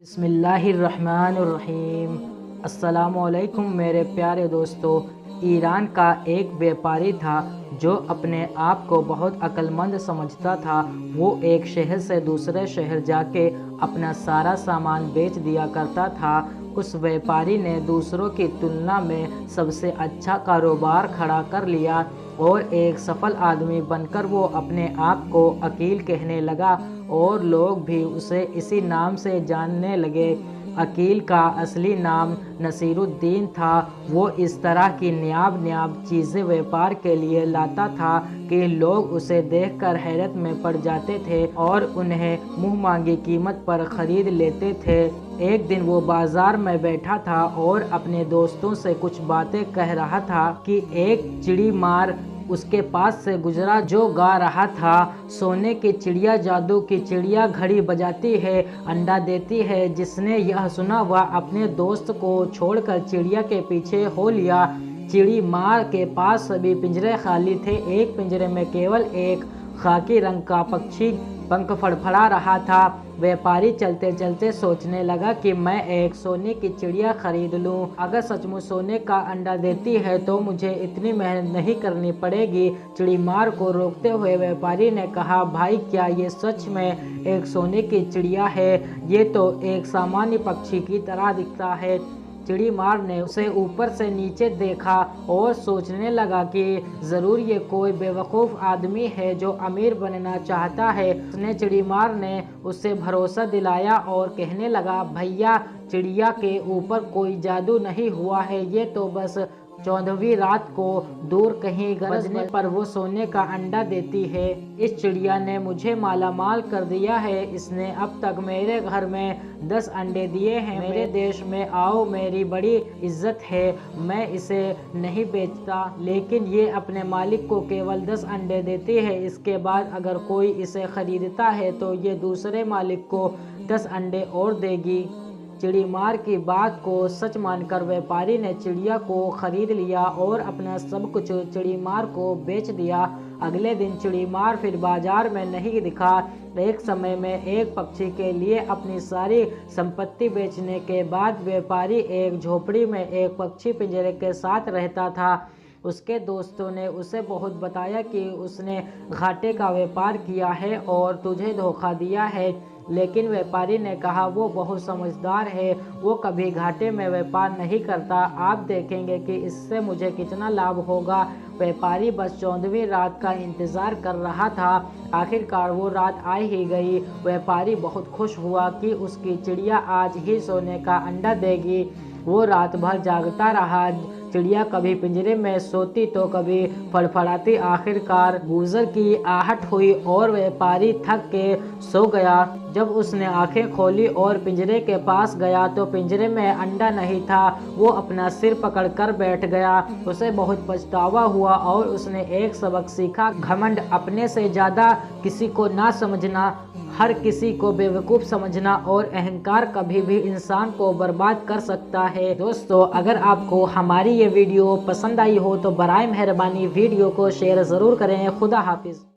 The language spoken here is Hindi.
बिस्मिल्लाहिर्रहमानिर्रहीम। अस्सलामुअलैकुम मेरे प्यारे दोस्तों। ईरान का एक व्यापारी था जो अपने आप को बहुत अक्लमंद समझता था। वो एक शहर से दूसरे शहर जाके अपना सारा सामान बेच दिया करता था। उस व्यापारी ने दूसरों की तुलना में सबसे अच्छा कारोबार खड़ा कर लिया और एक सफल आदमी बनकर वो अपने आप को अकील कहने लगा और लोग भी उसे इसी नाम से जानने लगे। अकील का असली नाम नसीरुद्दीन था। वो इस तरह की न्याब चीज़ें व्यापार के लिए लाता था कि लोग उसे देखकर हैरत में पड़ जाते थे और उन्हें मुँह मांगी कीमत पर ख़रीद लेते थे। एक दिन वो बाज़ार में बैठा था और अपने दोस्तों से कुछ बातें कह रहा था कि एक चिड़ी मार उसके पास से गुजरा जो गा रहा था, सोने की चिड़िया जादू की चिड़िया घड़ी बजाती है, अंडा देती है। जिसने यह सुना वह अपने दोस्त को छोड़कर चिड़िया के पीछे हो लिया। चिड़ी मार के पास सभी पिंजरे खाली थे। एक पिंजरे में केवल एक खाकी रंग का पक्षी पंख फड़फड़ा रहा था। व्यापारी चलते चलते सोचने लगा कि मैं एक सोने की चिड़िया खरीद लूं। अगर सचमुच सोने का अंडा देती है तो मुझे इतनी मेहनत नहीं करनी पड़ेगी। चिड़ीमार को रोकते हुए व्यापारी ने कहा, भाई क्या ये सच में एक सोने की चिड़िया है? ये तो एक सामान्य पक्षी की तरह दिखता है। चिड़ीमार ने उसे ऊपर से नीचे देखा और सोचने लगा कि ज़रूर ये कोई बेवकूफ़ आदमी है जो अमीर बनना चाहता है। उसने चिड़ीमार ने उससे भरोसा दिलाया और कहने लगा, भैया चिड़िया के ऊपर कोई जादू नहीं हुआ है, ये तो बस 14वीं रात को दूर कहीं गरजने पर वो सोने का अंडा देती है। इस चिड़िया ने मुझे मालामाल कर दिया है। इसने अब तक मेरे घर में 10 अंडे दिए हैं। मेरे देश में आओ, मेरी बड़ी इज्जत है। मैं इसे नहीं बेचता, लेकिन ये अपने मालिक को केवल 10 अंडे देती है। इसके बाद अगर कोई इसे खरीदता है तो ये दूसरे मालिक को 10 अंडे और देगी। चिड़ीमार की बात को सच मानकर व्यापारी ने चिड़िया को खरीद लिया और अपना सब कुछ चिड़ीमार को बेच दिया। अगले दिन चिड़ीमार फिर बाजार में नहीं दिखा। एक समय में एक पक्षी के लिए अपनी सारी संपत्ति बेचने के बाद व्यापारी एक झोपड़ी में एक पक्षी पिंजरे के साथ रहता था। उसके दोस्तों ने उसे बहुत बताया कि उसने घाटे का व्यापार किया है और तुझे धोखा दिया है, लेकिन व्यापारी ने कहा वो बहुत समझदार है, वो कभी घाटे में व्यापार नहीं करता। आप देखेंगे कि इससे मुझे कितना लाभ होगा। व्यापारी बस 14वीं रात का इंतज़ार कर रहा था। आखिरकार वो रात आ ही गई। व्यापारी बहुत खुश हुआ कि उसकी चिड़िया आज ही सोने का अंडा देगी। वो रात भर जागता रहा। चिड़िया कभी पिंजरे में सोती तो कभी फड़फड़ाती। आखिरकार गूजर की आहट हुई और व्यापारी थक के सो गया। जब उसने आंखें खोली और पिंजरे के पास गया तो पिंजरे में अंडा नहीं था। वो अपना सिर पकड़कर बैठ गया। उसे बहुत पछतावा हुआ और उसने एक सबक सीखा, घमंड अपने से ज़्यादा किसी को ना समझना, हर किसी को बेवकूफ़ समझना और अहंकार कभी भी इंसान को बर्बाद कर सकता है। दोस्तों, अगर आपको हमारी ये वीडियो पसंद आई हो तो बराए मेहरबानी वीडियो को शेयर ज़रूर करें। खुदा हाफिज़।